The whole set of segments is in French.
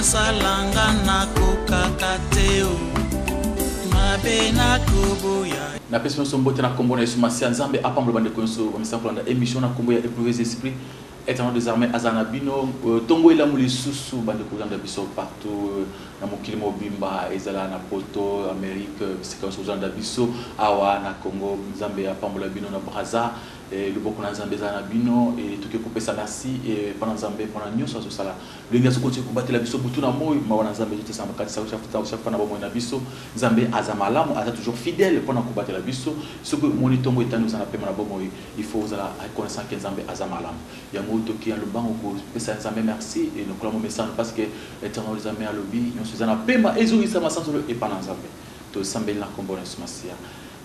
salanga na kokakateo mabe na kubuya na pesa sombote na kombo na Yesu Masia Nzambe apambo bande konso bamisa kolanda émission na kombo ya éprouver esprit éternel des armées azana bino tongo ila muli susu bande kolanda biso partout na mokili mobimba ezala na poto Amérique séquence kolanda biso awa na Congo Nzambe apambo la bino na Brazza le boko na Nzambe azana bino et tout que kopesa merci et pendant Nzambe pendant nyonso azo sala le nyaso continue kobatela biso butu na moyo mawana Nzambe tout ça makati sa chaque na bomo na biso Nzambe azamalamu aza toujours fidèle pendant kobatela biso ce que mon tongo etanu za na pema na bomo il faut za reconnaissant que Nzambe azamalamu ya mo toki ya le bango ko pesa Nzambe merci et nous clamons message parce que éternel des armées à lobby nyonso za na pema ezuri sa masanzo et pendant Nzambe to Nzambe na kombo na Masia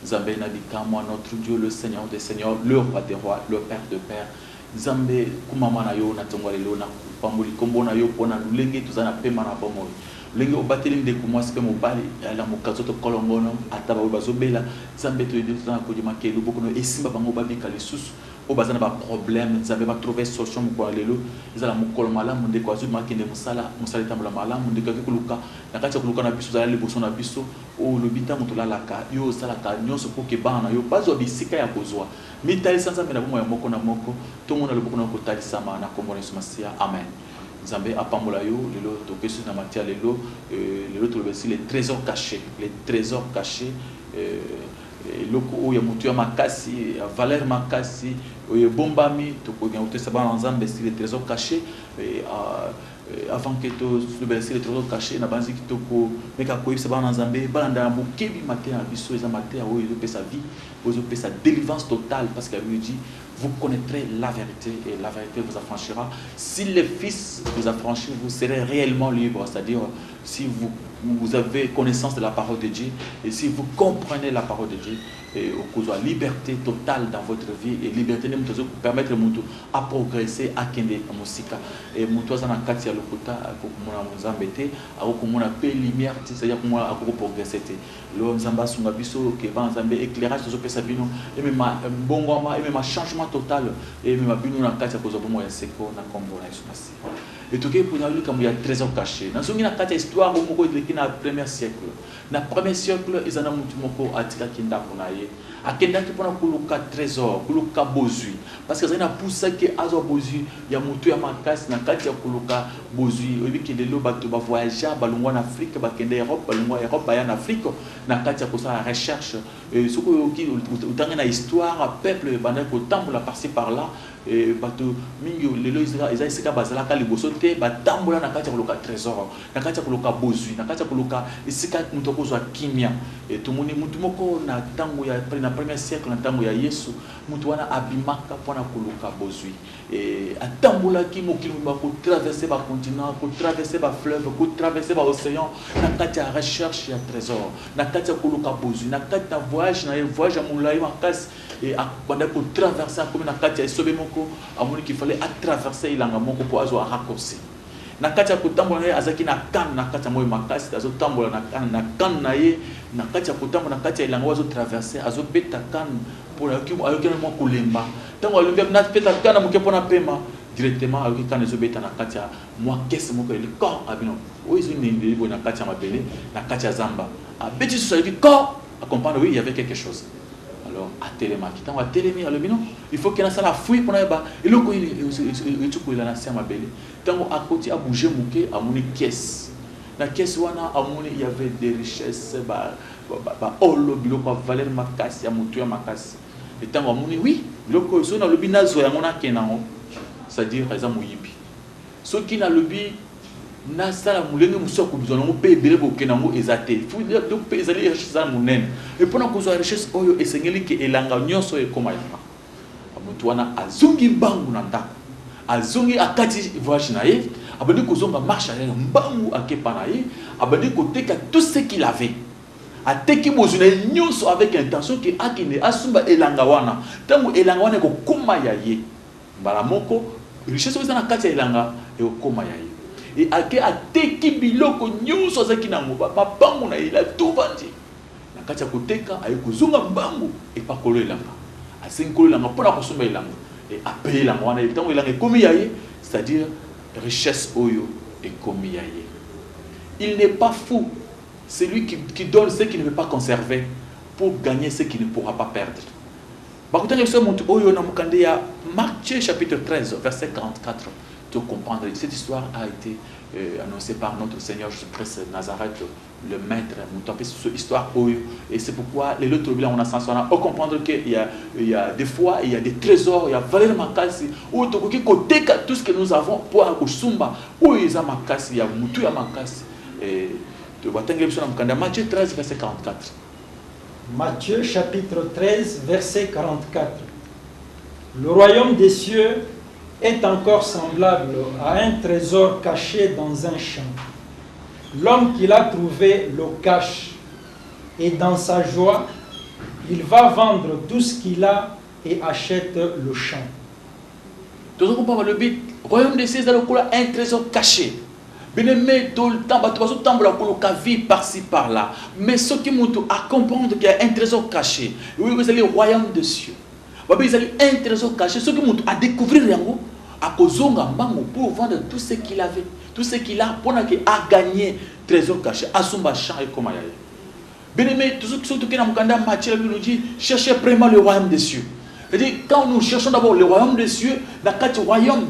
Nzambe na bikamo notre Dieu le Seigneur des seigneurs le roi des rois le père de pères Nzambe kumama na yo na tongo lelo na pamboli kombo na yo pona lulenge tuzana pema na bomo lenge obateli ndeko mwasi pe mobali ala mokazo to kolongono ataba bazobela Nzambe to yedona ko dimake lu bokono esimba bango babika lisusu o bazana ba problème Nzambe ba trouver solution mo lelo ezala mokolo malamu ndeko azu makende musala tambola malamu ndeko kuluka na kati kuluka na biso zala liboso na biso o lobita mutolalaka yo salaka nyonso ko ke bana yo bazo bisika ya kozwa mitali sanza mena bomo ya moko na moko to mona loboko na ko talisama na kombo na Yesu Masia amen Nzambe apambola yo lelo to kesu na matia lelo to lobesi les trésors cachés loko ya mutu ya makasi valeur makasi bombami to ko ngauté sa bana Nzambe les trésors cachés avant que to lobesi les trésors cachés na banzi kitoko meka ko isa bana Nzambe balanda mokebi matin biso eza matin o yo pesa vie o yo pesa délivrance totale parce que lui dit vous connaîtrez la vérité et la vérité vous affranchira. Si le Fils vous affranchit, vous serez réellement libre. C'est-à-dire, si vous avez connaissance de la parole de Dieu et si vous comprenez la parole de Dieu, et vous avez liberté totale dans votre vie et liberté de vous permettre à progresser, à kende musika. Et vous avez un katia lokuta, pour vous embêter, pour vous paix lumière, c'est-à-dire pour vous progresser. Le Nzamba Sungabiso, qui va Nzambe éclairage de ce sabino et même bon et même changement total et même bino na katia pour vous ya seko na kombo na Yesu Masia. Et tout que pour nous comme il y a trésor caché. Dans une katia histoire au moko de na premier siècle. Na premier siècle ils en ont mutu moko atika kinda kunaye. Akenda ki pona kuluka trésor, kuluka bozui parce que ça na poussa que azo bozui ya mutu ya makasi na katia kuluka bozui obi ke lelo bato ba voyager balungwa na Afrique ba kende Europe balungwa Europe ba ya Afrique na katia ko sa recherche et ce que utanga na histoire peuple banda ko tambola par-ci par-là et bato mingi lelo Israël sika bazala ka liboso te ba tambola na katia kuluka trésor na katia kuluka bozui na katia kuluka sika mutu ko zo kimia et tout moni mutu moko na tango ya na premier siècle na tango ya Yesu mutu wana abimaka pona kuluka bozui et atambola ki mokili ba ko traverser ba continent ko traverser ba fleuve ko traverser ba océan na katia recherche ya trésor na katia kuluka bozui na katia voyage na voyage mulai makasi et banda ko traverser comme na katia sobe moko amoni qu'il fallait traverser ilanga moko pour azo raccourci na katia kutambola na azaki na kan na katia moyo makasi azo tambola na kan na ye na katia kutambola na katia ilanga azo traverser azo beta kan pour ayoki mo kulemba tango alemba na beta kan na moke pona pema directement ayoki kan azo beta na katia moi kese moko le corps abino oizo ni ndebo na katia mabele na katia zamba a beti so ayoki corps accompagne oui il y avait quelque chose. Alors à télémaki tango à télémi à l'obino il faut qu'il y ait la fouille pour ba et le ko il tu ko il a na ma belle tango à côté à bouger mouké à moni caisse na caisse wana à moni il y avait des richesses ba olo biloko valeur makasi ya mutu ya makasi et tango à moni oui biloko zo na lobina zo ya ngona kenango c'est-à-dire eza moyibi so qui na lobi na sala mulenge musoko bizona mo pe bele bo kenango ezate fu donc pe ezali richesse za munene et pona ko zo richesse oyo esengeli ke elanga nyonso e koma yaka amutu wana azungi mbangu na ndako azungi akati voyage na ye abandi ko zonga marche ya mbangu akepa na ye abandi ko teka tout ce qu'il avait ateki bozuna nyonso avec intention que akine asumba elanga wana tango elanga wana ko koma ya ye mbala moko richesse ozana kati ya elanga e koma ya ye et ake ateki biloko nyonso azaki nango mabango na ila tuvandi na kati ya koteka aye kozunga mbangu e pakolo elanga asengi kolo elanga pona kosumba elanga et apeye elanga wana tango elanga ekomi ya ye, c'est-à-dire richesse oyo ekomi ya ye. Il n'est pas fou celui qui donne ce qu'il ne veut pas conserver pour gagner ce qu'il ne pourra pas perdre. Matthieu chapitre 13, verset 44, pour comprendre. Cette histoire a été annoncée par notre Seigneur Jésus-Christ Nazareth, le maître. Cette histoire, et c'est pourquoi les autres bilan on a sens, on a comprendre qu'il y a des fois, il y a des trésors, il y a valeur makasi, où tout ce que nous avons pour Akusumba, où il y a makasi, il y a mutu ya makasi. Et Matthieu 13, verset 44. Matthieu chapitre 13, verset 44. Le royaume des cieux est encore semblable à un trésor caché dans un champ. L'homme qui l'a trouvé le cache, et dans sa joie, il va vendre tout ce qu'il a et achète le champ. Tout le but, le royaume des cieux est un trésor caché. Bien-aimé, tout le temps, la vie par-ci par-là. Mais ce qui m'ont à comprendre qu'il y a un trésor caché. Oui, vous allez au royaume des cieux. Vous allez un trésor caché. Ce qui m'ont à découvrir, à Kozonga Mbango, pour vendre tout ce qu'il avait, tout ce qu'il a, pour gagner trésor caché, à son champ et comme ailleurs. Bien-aimé, tout ce qui est dans le Matthieu nous dit, cherchez vraiment le royaume des cieux. C'est-à-dire, quand nous cherchons d'abord le royaume des cieux, dans le royaume,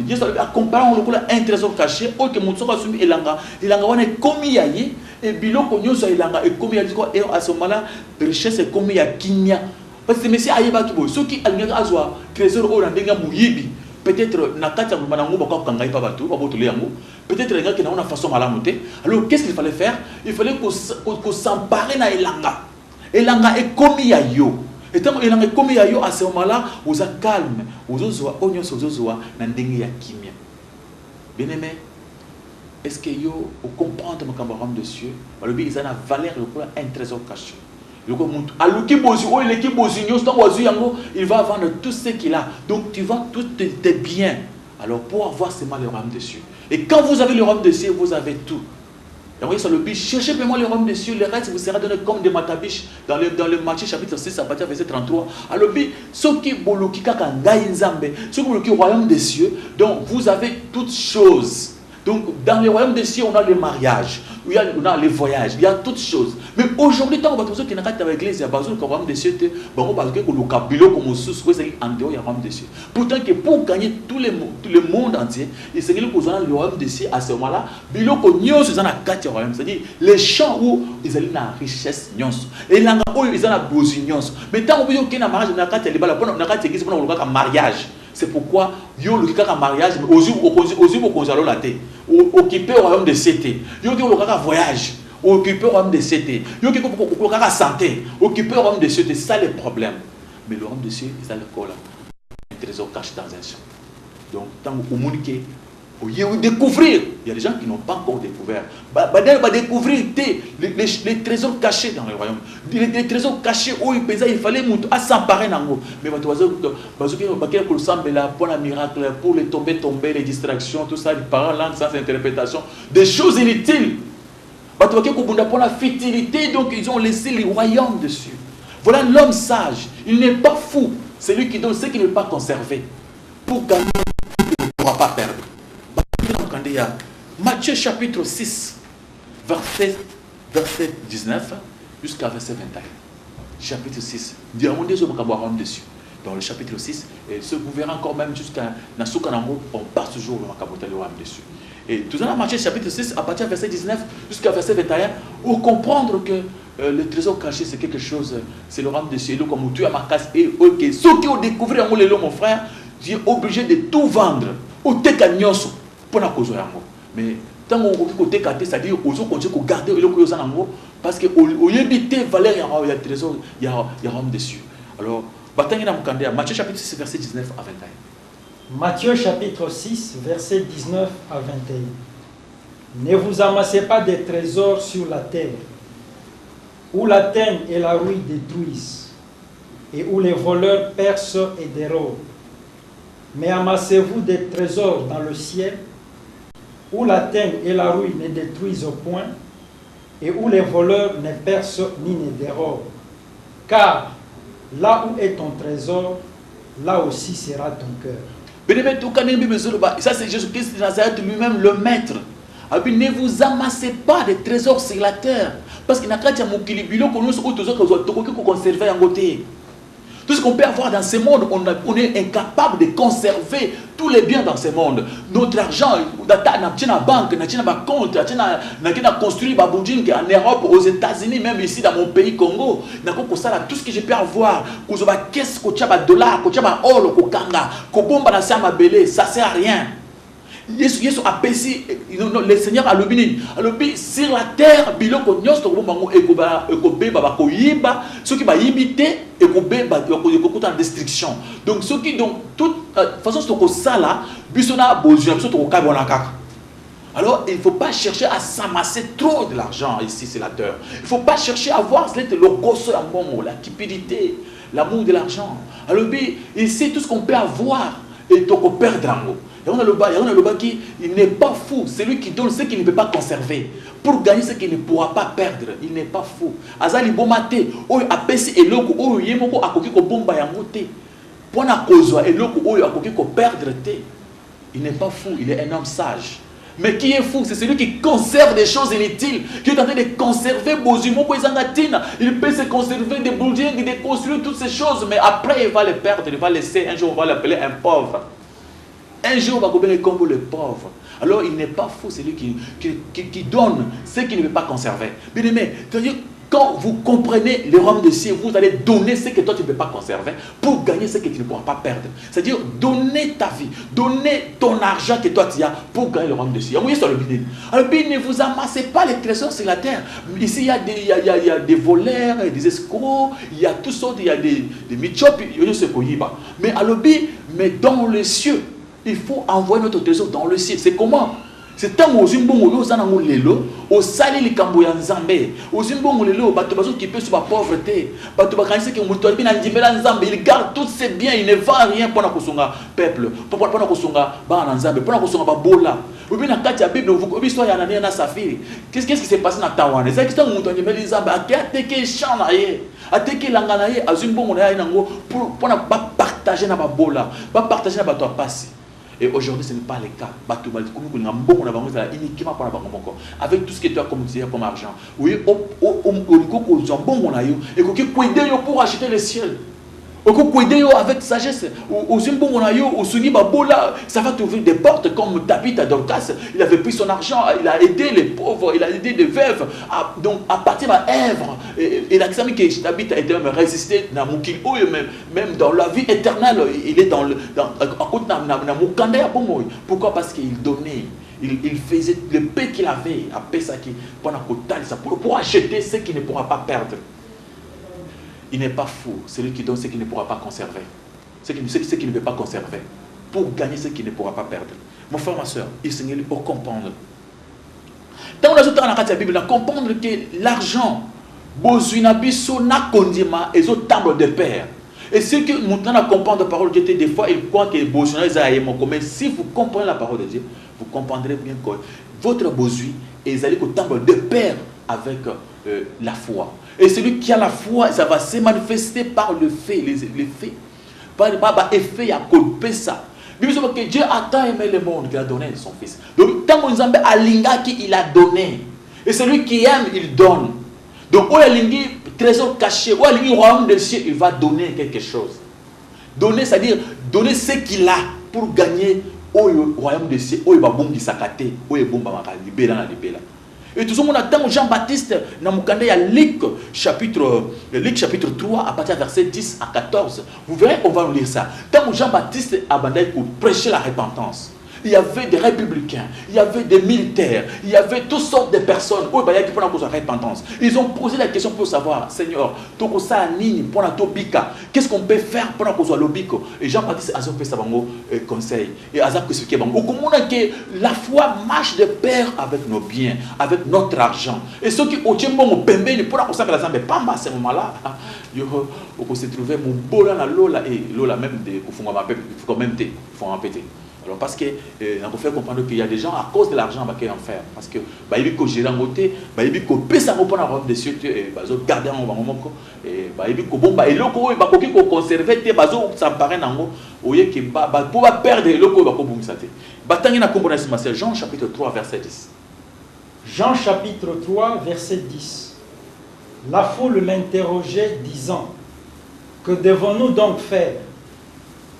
comparons un trésor caché, au que mon soeur soumis elanga, on est commis à y, et biloko nyoso elanga, et commis à quoi, et à ce moment-là, richesse est commis à Kinya. Parce que monsieur Ayeba Kibo, ceux qui ont un trésor au Randenga Mouyibi, peut-être Nakata Manango Baka Kangai Pabatu, Babotuliango, peut-être les gens qui n'ont pas façon malamoté. Alors qu'est-ce qu'il fallait faire? Il fallait qu'on s'empare na elanga. Elanga est commis à yo. Et tant qu'il est commis à yo, à ce moment-là, vous êtes calme, vous êtes oignon, vous êtes nandenge ya kimia. Bien aimé, est-ce que yo, vous comprenez mon camarade de cieux? Le but, ils ont la valeur, un trésor caché. Il va vendre tout ce qu'il a. Donc tu vends tous tes biens. Alors pour avoir seulement le royaume des cieux. Et quand vous avez le royaume des cieux, vous avez tout. Et vous voyez sur le but, cherchez vraiment le royaume des cieux, le reste vous sera donné comme des matabiches dans le Matthieu chapitre 6 à partir du verset 33. Alors le but, ceux qui boloki kaka ngai nzambe, ceux qui boloki royaume des cieux, donc vous avez toutes choses. Donc dans le royaume des cieux, on a le mariage, on a les voyages, il y a toutes choses. Mais aujourd'hui, tant qu'on va qui n'a pas avec l'église, il y a besoin du royaume des cieux, on va dire que le cabilo comme sous, en dehors, il y a le royaume des cieux. Pourtant que pour gagner tout le monde entier, il s'agit de le royaume des cieux à ce moment-là, bilo ko nyos ils en a quatre royaumes, c'est-à-dire les champs où ils ont la richesse nyos, et là où ils ont la besoin nyos. Mais tant qu'on veut qu'il y ait un mariage, on a quatre les balles, on a quatre églises, on a un mariage. C'est pourquoi yo le cas mariage mais aussi au conjalo la té occupé au royaume de CT yo qui le cas voyage occupé au royaume de CT yo qui le cas santé occupé au royaume de CT, c'est ça le problème. Mais le royaume de CT c'est le cas là un trésor caché dans un champ. Donc tant au monde qui découvrir, il y a des gens qui n'ont pas encore découvert. Découvrir les trésors cachés dans le royaume. Les trésors cachés où il fallait s'emparer d'ango. Mais pour la miracle, pour les tomber, les distractions, tout ça, les paroles, langues, sans interprétation, des choses inutiles. Pour la futilité, donc ils ont laissé les royaumes dessus. Voilà l'homme sage. Il n'est pas fou. C'est lui qui donne ce qu'il ne peut pas conserver. Pour gagner, il ne pourra pas perdre. Matthieu chapitre 6, verset 19 jusqu'à verset 21. Chapitre 6. Dans le chapitre 6, et ce vous verrez encore même jusqu'à Nasukanango, on passe toujours le Makabota le dessus. Et tout ça, Matthieu chapitre 6, à partir du verset 19 jusqu'à verset 21, pour comprendre que le trésor caché c'est quelque chose, c'est le royaume de cieux, comme tu as ma casse, et ok, ceux qui ont découvert mon frère, tu es obligé de tout vendre, au tekanyoso. Mais tant qu'on côté caté, c'est-à-dire qu'on continue à garder le coyosanango parce que au lieu de valeur il y a trésor, il y a homme dessus. Alors, Matthieu chapitre 6 verset 19 à 21. Matthieu chapitre 6 verset 19 à 21. Ne vous amassez pas des trésors sur la terre où la teigne et la rouille détruisent, et où les voleurs percent et dérobent. Mais amassez-vous des trésors dans le ciel, où la teigne et la rouille ne détruisent point, et où les voleurs ne percent ni ne dérobent. Car là où est ton trésor, là aussi sera ton cœur. Ça c'est Jésus-Christ de Nazareth lui-même, le maître. Ne vous amassez pas des trésors sur la terre. Parce qu'il n'y a qu'à dire qu'on conserver en côté. Tout ce qu'on peut avoir dans ce monde, on est incapable de conserver tous les biens dans ce monde. Notre argent, on a une banque, on a un compte, on a construit en Europe, aux États-Unis, même ici dans mon pays Congo. Tout ce que je peux avoir, qu'est-ce que tu as $, que tu as or, que ça ne sert à rien. Yesu apesi le Seigneur a lobini sur la terre biloko nyosto ko bango ekobeba ba koyiba ceux qui ba yibité ekobeba ekokuta destruction donc ceux qui donc toute façon ce ko sala bisona besoin biso to ka bona kaka. Alors il ne faut pas chercher à s'amasser trop de l'argent ici sur la terre. Il ne faut pas chercher à avoir la cupidité, l'amour de l'argent. Alors ici tout ce qu'on peut avoir et to ko perdre en haut. Il y a un loba qui n'est pas fou, c'est lui qui donne ce qu'il ne peut pas conserver pour gagner ce qu'il ne pourra pas perdre. Il n'est pas fou. Azali bomate, oyo apesi eloko oyo yemoko akoki ko bomba yango te. Pona kozwa eloko oyo akoki ko perdre te. Il n'est pas fou, il est un homme sage. Mais qui est fou, c'est celui qui conserve des choses inutiles, qui est en train de conserver Bozumoko et Zangatina. Il peut se conserver des buildings, de construire toutes ces choses, mais après il va les perdre, il va laisser, un jour on va l'appeler un pauvre. Un jour, on va gagner comme le pauvre. Alors, il n'est pas fou, c'est lui qui donne ce qu'il ne veut pas conserver. Bien aimé, c'est-à-dire, quand vous comprenez le royaume de ciel, vous allez donner ce que toi tu ne peux pas conserver pour gagner ce que tu ne pourras pas perdre. C'est-à-dire, donner ta vie, donner ton argent que toi tu as pour gagner le royaume de ciel. Alors, ne vous amassez pas les trésors sur la terre. Ici, il y a des voleurs, des escrocs, il y a toutes sortes, il y a des michop, mais alors, mais dans les cieux, il faut envoyer notre trésor dans le ciel. C'est comment? C'est tant aux zimbongo aux anango lelo, au sali likambo ya nzambe, aux zimbongo lelo, bato bazo qui peut sur la pauvreté, bato bakanisi que muto bina ndimela nzambe, il garde tous ses biens, il ne vend rien pour na kosonga peuple, pour na kosonga ba na nzambe, pour na kosonga ba bola. Ou bien na kati ya Bible, vous histoire ya nani na Safiri. Qu'est-ce qui s'est passé na Tawana? C'est que muto ndimela nzambe, ateke chana ye, ateke langana ye, azimbongo na ye nango pour na partager na ba bola, ba partager na bato apasi. Et aujourd'hui, ce n'est pas le cas. Avec tout ce que tu as comme argent. Oui, pour acheter le ciel. Avec sagesse. Ça va t'ouvrir des portes comme David à Dorcas. Il avait pris son argent, il a aidé les pauvres, il a aidé les veuves. Donc à partir de Èvre, et l'accent que David a été résisté même dans la vie éternelle, il est dans pourquoi? Parce qu'il donnait. Il faisait le paix qu'il avait à Pesaki pour acheter ce qu'il ne pourra pas perdre. Il n'est pas fou, celui qui donne ce qu'il ne pourra pas conserver. Ce qu'il ne peut pas conserver. Pour gagner ce qu'il ne pourra pas perdre. Mon frère, ma soeur, il s'est pour comprendre. Dans la Bible, comprendre que l'argent, Bozuinabiso na kondima et autres tambres de père. Et ceux qui maintenant comprennent la parole de Dieu, des fois ils croient que Bozuina est aïe. Mais si vous comprenez la parole de Dieu, vous comprendrez bien que votre Bozui est allé au temple de père avec la foi. Et celui qui a la foi, ça va se manifester par le fait, les faits. Par l'effet à colper ça. Bible dit que Dieu a tant aimé le monde qu'il a donné son fils. Donc, tant que Nzambe a lingaki, il a donné. Et celui qui aime, il donne. Donc, où il y a trésor caché, où il y a royaume des cieux, il va donner quelque chose. Donner, c'est-à-dire donner ce qu'il a pour gagner au royaume des cieux, où il va bomber sakate, où il va bomber libéra. Et tout ce monde attend Jean-Baptiste dans Luc chapitre 3 à partir du verset 10 à 14. Vous verrez, on va lire ça. Tant Jean-Baptiste a bandé pour prêcher la repentance. il y avait des républicains, il y avait des militaires, il y avait toutes sortes de personnes. Ils ont posé la question pour savoir, Seigneur, qu'est-ce qu'on peut faire pour qu'on soit l'obiko? Et Jean-Baptiste a fait ça conseil. Et Azak expliqué, que la foi marche de pair avec nos biens, avec notre argent. Et ceux qui ont été bon pembé, pour qu'on s'appelle la zambe, pas à ce moment-là, on s'est trouvé mon bola na lola et lola même de faut quand même te faut en péter. Alors parce que on peut faire comprendre qu'il y a des gens à cause de l'argent qui en faire parce que bah il faut gérer en côté, bah il faut pesa mo pour avoir des cieux et bah zo garder en moment et bah il faut bon bah eloko ba ko conserver te bah zo ça paraît nango oye que bah pour pas perdre eloko ba ko bungisa te. Ba tangi na kombo na c'est Jean chapitre 3 verset 10. Jean chapitre 3 verset 10. La foule l'interrogeait disant: que devons-nous donc faire?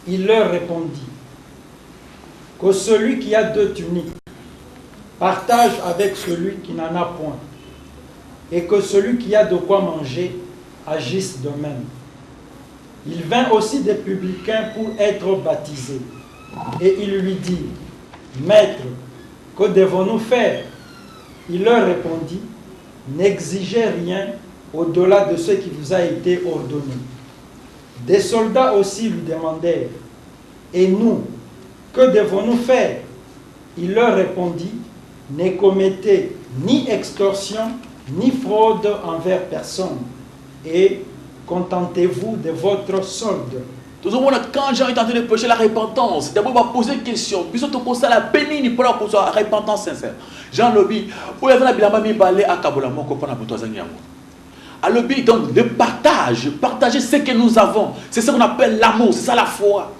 Il leur répondit: que celui qui a 2 tuniques partage avec celui qui n'en a point, et que celui qui a de quoi manger agisse de même. Il vint aussi des publicains pour être baptisés, et il lui dit: Maître, que devons-nous faire? Il leur répondit: n'exigez rien au-delà de ce qui vous a été ordonné. Des soldats aussi lui demandèrent: et nous, que devons-nous faire? Il leur répondit: ne commettez ni extorsion, ni fraude envers personne, et contentez-vous de votre solde. Tout le monde, quand Jean est en train de prêcher la repentance, d'abord il va poser une question. Puis surtout pour ça, la bénigne pour la repentance sincère. Jean Lobi, où il y avait la bilamba mi balé à Kabola, mon copain à Boutouazangiamo. Alors, donc, le partage, partager ce que nous avons, c'est ce qu'on appelle l'amour, c'est ça la foi.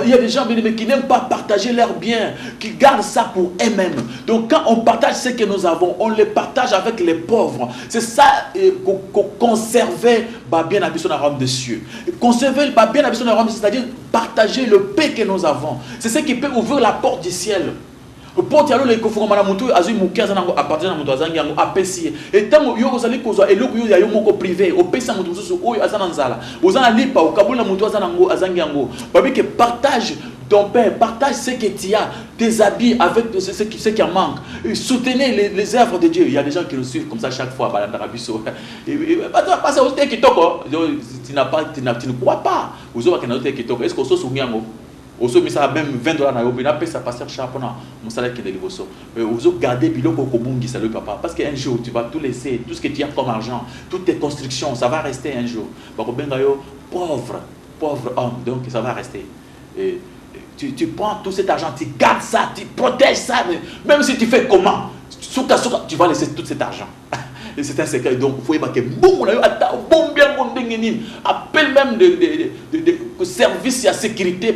Il y a des gens qui n'aiment pas partager leurs biens, qui gardent ça pour eux-mêmes. Donc quand on partage ce que nous avons, on le partage avec les pauvres. C'est ça qu'on conservait bien à son arôme des cieux. Conserver bien à son arôme, c'est-à-dire partager le paix que nous avons. C'est ce qui peut ouvrir la porte du ciel. Porte alors les kofumana mutu azui mukaza nango appartient na mutu azangi yango apesi et tant yo ozali kozwa eloko yo ya yo moko privé opesa mutu mususu oyo azana nzala ozana lipa okabula mutu azana ngo azangi yango babi que partage ton père, partage ce que tu as, tes habits avec ce qui en manque. Soutenez les œuvres de Dieu. Il y a des gens qui nous suivent comme ça chaque fois. Tu ne crois pas. Est-ce qu'on se souvient? Oso misa même $20 na yobi na pesa pasteur chapona mon salaire qui est de livoso oso garder biloko ko bungisa le papa parce qu'un jour tu vas tout laisser, tout ce que tu as comme argent, toutes tes constructions, ça va rester un jour. Bako benga yo pauvre homme, donc ça va rester. Et tu prends tout cet argent, tu gardes ça, tu protèges ça, même si tu fais comment, tu vas laisser tout cet argent. Et c'est un secret. Donc, il faut que appelle même de services à sécurité,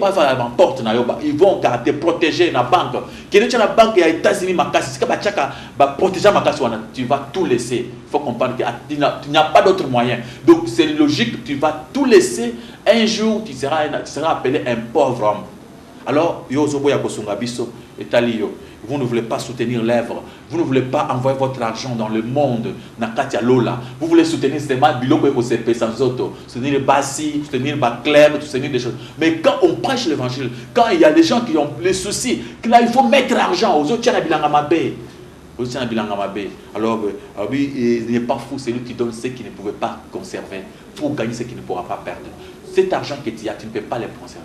ils vont garder, protéger la banque. La banque aux États-Unis, tu vas tout laisser. Il faut comprendre qu'il n'y a pas d'autre moyen. Donc, c'est logique, tu vas tout laisser. Un jour, tu seras appelé un pauvre homme. Alors, vous ne voulez pas soutenir l'œuvre, vous ne voulez pas envoyer votre argent dans le monde, vous voulez soutenir soutenir les bassi, soutenir les clèves, soutenir des choses. Mais quand on prêche l'évangile, quand il y a des gens qui ont les soucis, là il faut mettre l'argent aux autres. Alors, oui, il n'est pas fou, c'est lui qui donne ce qu'il ne pouvait pas conserver pour gagner ce qu'il ne pourra pas perdre. Cet argent que tu as, tu ne peux pas le conserver.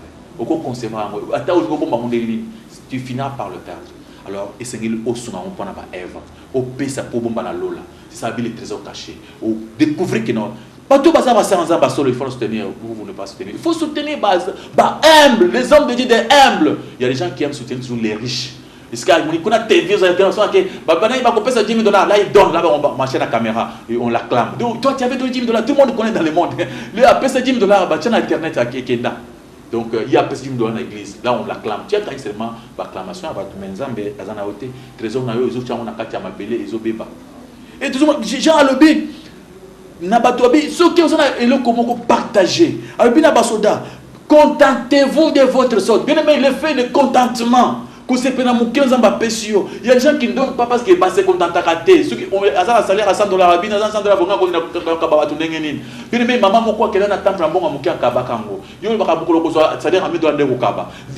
Tu finiras par le perdre. Alors, et c'est au son on prend Ève, au pesa pour bomba la lola. C'est ça les trésors cachés. Au découvrir que non. Pas tout bazar sans un il faut le soutenir. Vous ne pas soutenir. Il faut soutenir humble, les hommes de Dieu des humbles. Il y a des gens qui aiment soutenir toujours les riches. Est-ce qu'il y a des gens qui ont $10 000, là ils donnent, là on marche la caméra et on l'acclame. Donc toi tu avais donné $10 000, tout le monde connaît dans le monde. Lui après ces $10 000, tu as internet à Kekenda. Donc il y a $10 000 dans l'église, là on l'acclame. Tu as quand seulement l'acclamation à votre menzambe, à Zanaote, trésor na yo, ils ont na kati ya mabele, ils ont beba. Et tout le monde, Jean a le bi, nabatobi, ceux qui ont le comment partager. Alors bien nabasoda, contentez-vous de votre sort. Bien aimé, le fait de contentement. Il y a des gens qui ne donnent pas parce qu'ils passent comme dans ta raté. Ceux qui ont un salaire à 100 $, à 100 $,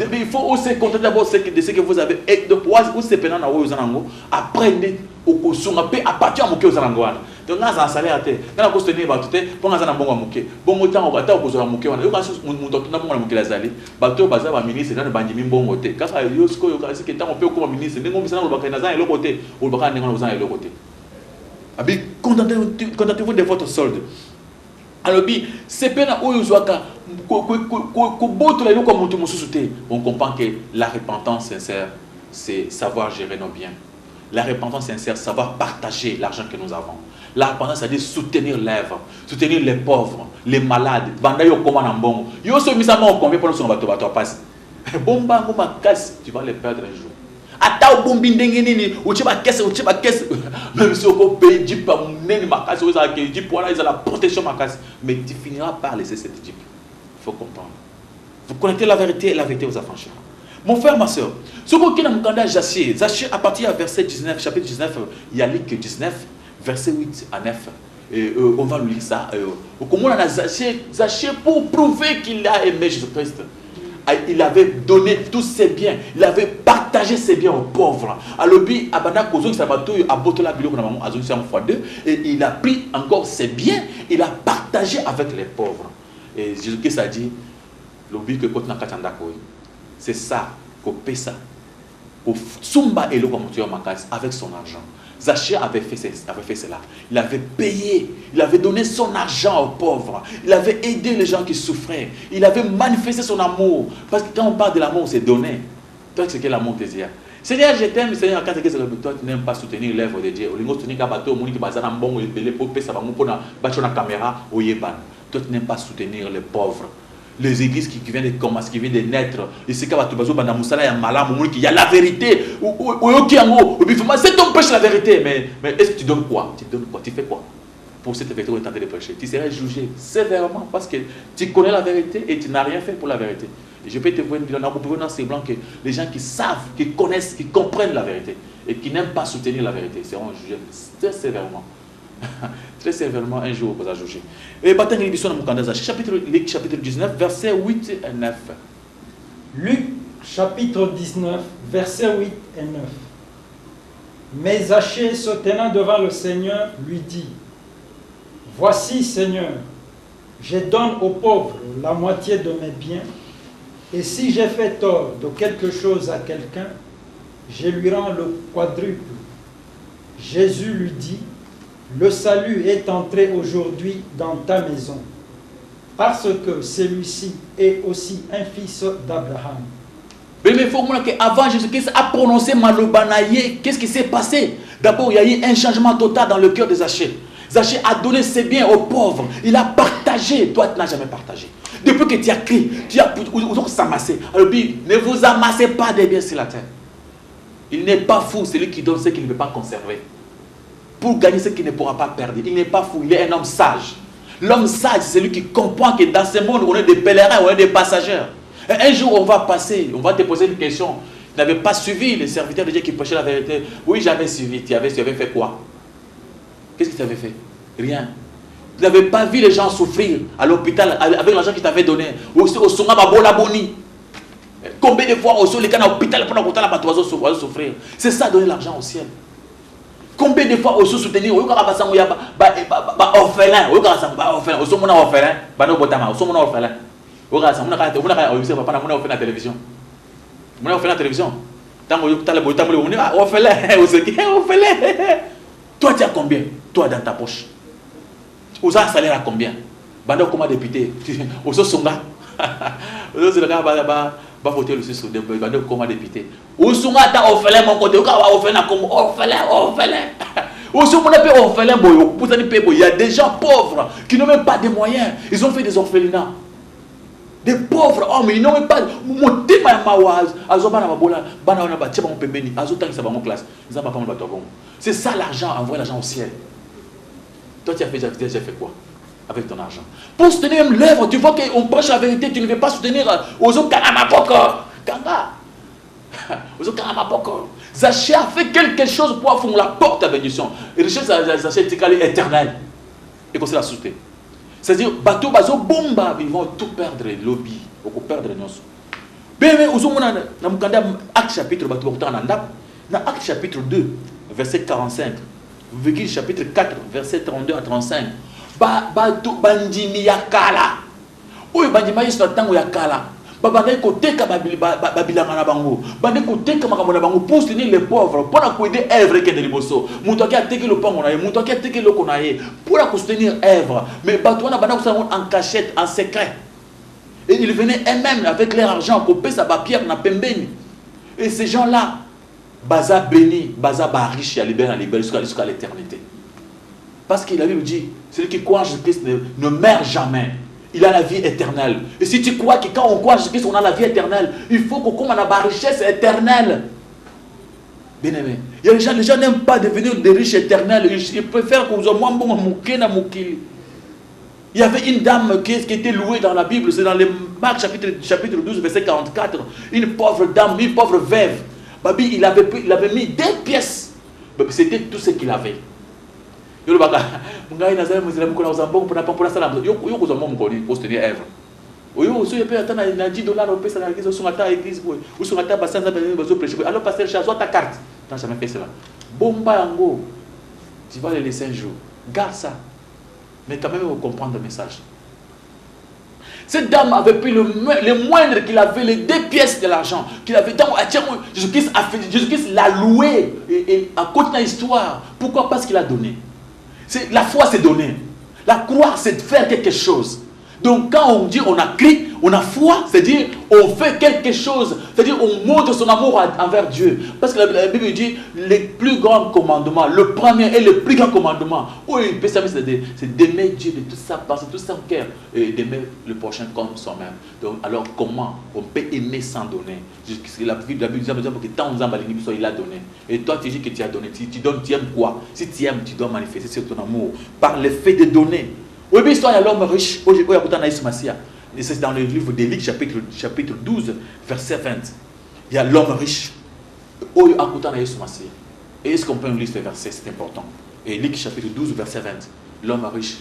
il faut aussi compter d'abord de ce que vous avez. Et de pouvoir vous séparer dans vos anangos. Apprenez au consommé à partir de vos anangos. Donc, on a un salaire à terre. On a un costume à tout pour un bon mouké. Bon mouton, on va t'avoir besoin de mouké. On a eu un mouton qui n'a pas mouké la zali. Bateau, bazar, un ministre, dans le bandit, bon côté. Quand il y a ce que on peut comme ministre, nous sommes dans le bac, et l'autre côté, ou le bac, nous sommes dans l'autre côté. Abi, contentez-vous de votre solde. Alors, c'est peine où vous on comprend que la repentance sincère, c'est savoir gérer nos biens. La repentance sincère, c'est savoir partager l'argent que nous avons. La repentance, c'est-à-dire soutenir l'œuvre, soutenir les pauvres, les malades. Tu vas les perdre un jour. Même si on paye la protection, mais tu finiras par laisser cette Jeep. Il faut comprendre. Vous connaissez la vérité et la vérité vous affranchira. Mon frère, ma soeur, ce qui est dans le Zaché, à partir du verset 19, chapitre 19, il y a Luc 19, verset 8 à 9. On va lire ça. Comment on a Zaché pour prouver qu'il a aimé Jésus-Christ. Il avait donné tous ses biens, il avait partagé ses biens aux pauvres. Alors, et il a pris encore ses biens, il a partagé avec les pauvres. Et Jésus-Christ a dit, c'est ça, qu'on paie ça. Avec son argent. Zaché avait fait cela. Il avait payé, il avait donné son argent aux pauvres. Il avait aidé les gens qui souffraient. Il avait manifesté son amour. Parce que quand on parle de l'amour, c'est donner. Toi, c'est quel amour désir? Seigneur, je t'aime, Seigneur, quand toi, tu n'aimes pas soutenir l'œuvre de Dieu. Toi, tu n'aimes pas soutenir les pauvres. Les églises qui viennent de commencer, qui viennent de naître, il y a la vérité. C'est ton péché la vérité. Mais est-ce que tu donnes quoi? Tu donnes quoi? Tu fais quoi pour cette vérité où tu es en train de prêcher? Tu serais jugé sévèrement parce que tu connais la vérité et tu n'as rien fait pour la vérité. Et je peux te voir dans ces blancs que les gens qui savent, qui connaissent, qui comprennent la vérité et qui n'aiment pas soutenir la vérité seront jugés très sévèrement. Très sévèrement un jour vous allez juger. Et Luc chapitre 19 verset 8 et 9. Luc chapitre 19 verset 8 et 9. Mais Zaché se tenant devant le Seigneur lui dit: Voici, Seigneur, je donne aux pauvres la moitié de mes biens, et si j'ai fait tort de quelque chose à quelqu'un, je lui rends le quadruple. Jésus lui dit: Le salut est entré aujourd'hui dans ta maison, parce que celui-ci est aussi un fils d'Abraham. Mais il faut qu'avant Jésus-Christ a prononcé Malobanaye, qu'est-ce qui s'est passé? D'abord, il y a eu un changement total dans le cœur de Zaché. Zaché a donné ses biens aux pauvres. Il a partagé. Toi, tu n'as jamais partagé. Depuis que tu as crié, tu as s'amasser. Alors, ne vous amassez pas des biens sur la terre. Il n'est pas fou, celui qui donne ce qu'il ne peut pas conserver. Pour gagner ce qu'il ne pourra pas perdre. Il n'est pas fou, il est un homme sage. L'homme sage, c'est celui qui comprend que dans ce monde, on est des pèlerins, on est des passagers. Et un jour, on va passer, on va te poser une question. Tu n'avais pas suivi les serviteurs de Dieu qui prêchaient la vérité. Oui, j'avais suivi. Tu avais fait quoi? Qu'est-ce que tu avais fait? Rien. Tu n'avais pas vu les gens souffrir à l'hôpital avec l'argent qu'ils t'avaient donné. Au Songa Babola Boni. Combien de fois les gens à l'hôpital pour la souffrir? C'est ça, donner l'argent au ciel. Combien de fois aussi soutenir orphelin, toi tu as combien? Toi dans ta poche. Vous avez un salaire à combien? Bando comme député. Au Songa. Va voter le sous comme député. Ou Songa ta orphelin mon côté. Orphelin comme orphelin. Il y a des gens pauvres qui n'ont même pas de moyens. Ils ont fait des orphelinats. Des pauvres hommes, ils n'ont même pas. C'est ça l'argent, envoyer l'argent au ciel. Toi, tu as fait quoi avec ton argent? Pour soutenir même l'œuvre, tu vois qu'on prêche la vérité, tu ne veux pas soutenir aux autres Kanamapoko. Kanga. Zaché a fait quelque chose pour avoir la porte à bénédiction. Et richesse Zaché est éternelle. Et comme c'est la société. C'est-à-dire, bateau, bazo, bomba, ils vont tout perdre, lobby, ils vont perdre nos. Bien, mais vous avez Acte chapitre, dans Acte chapitre 2, verset 45, Virgile chapitre 4, verset 32 à 35. Bateau, bandimi yakala. Oui, bandima yisnatango yakala. Babane koteka babilanga na bango. Bande koteka makambo na bango pour soutenir les pauvres, pour aider œuvre qui est de liboso. Muto qui a teke le pango na ye, muto qui a teke le konaye, pour soutenir œuvre. Mais bateau na bana en cachette, en secret. Et ils venaient eux-mêmes avec leur argent pour payer sa pierre na pembeni. Et ces gens-là, baza béni, baza ba riche, à libérer jusqu'à l'éternité. Parce qu'il a dit, celui qui croit en Jésus-Christ ne meurt jamais. Il a la vie éternelle. Et si tu crois que quand on croit en Jésus-Christ, on a la vie éternelle, il faut qu'on ait la richesse éternelle. Bien aimé. Les gens n'aiment pas devenir des riches éternels. Ils préfèrent qu'on soit moins bon à mouké. Il y avait une dame qui était louée dans la Bible, c'est dans les Marc chapitre 12, verset 44. Une pauvre dame, une pauvre veuve. Babi, il avait mis 2 pièces. C'était tout ce qu'il avait. Yo baka ngai nazali muzila mkola uzambo pour pas pour la salam yo kuzambo mkoni pour soutenir œuvre oyo so yepe atana na $10 au pesa na kizo sungata église boy ou sungata basanza bazo prêcher alors pasteur Charles ta carte t'as jamais fait cela bomba yango tu vas les laisser un jour garde ça mais quand même comprendre le message. Cette dame avait pris le moindre qu'il avait, les 2 pièces de l'argent qu'il avait dans Jésus-Christ l'a loué et a continué l'histoire. Pourquoi? Parce qu'il a donné. La foi, c'est donner. La croix, c'est de faire quelque chose. Donc, quand on dit on a cru, on a foi, c'est-à-dire on fait quelque chose. C'est-à-dire on montre son amour envers Dieu. Parce que la Bible dit les plus grands commandements, le premier et le plus grand commandement, oui, c'est d'aimer Dieu de toute sa pensée, de tout son cœur et d'aimer le prochain comme soi-même. Donc, alors comment on peut aimer sans donner? La Bible dit que tant il a donné. Et toi, tu dis que tu as donné. Tu donnes, tu aimes quoi? Si tu aimes, tu dois manifester ton amour par le fait de donner. Oui, mais l'histoire de l'homme riche, c'est dans le livre des Luc, chapitre 12, verset 20. Il y a l'homme riche. Et est-ce qu'on peut lire ce verset? C'est important. Et Luc, chapitre 12, verset 20. L'homme riche.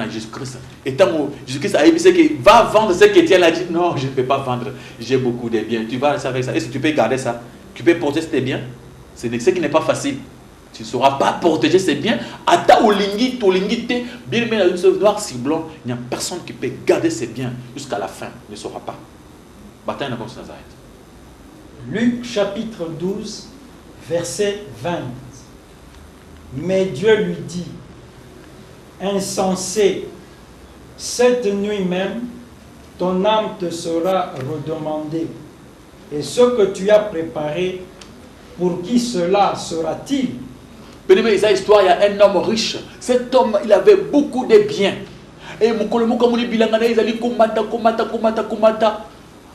Jésus-Christ. Et tant que Jésus-Christ a dit qu'il va vendre ce que tu as dit, non, je ne peux pas vendre. J'ai beaucoup de biens. Tu vas rester avec ça. Est-ce que tu peux garder ça? Tu peux porter tes biens? C'est ce qui n'est pas facile. Tu ne sauras pas protéger ces biens. Ata olingi, bien mais dans une noir si blanc, il n'y a personne qui peut garder ses biens jusqu'à la fin. Il ne saura pas. Bataille n'a pas de Nazareth. Luc chapitre 12, verset 20. Mais Dieu lui dit, insensé, cette nuit même, ton âme te sera redemandée. Et ce que tu as préparé, pour qui cela sera-t-il? Dans cette histoire, il y a un homme riche. Cet homme, il avait beaucoup de biens. Et mon collègue, comme il dit, il allait komata.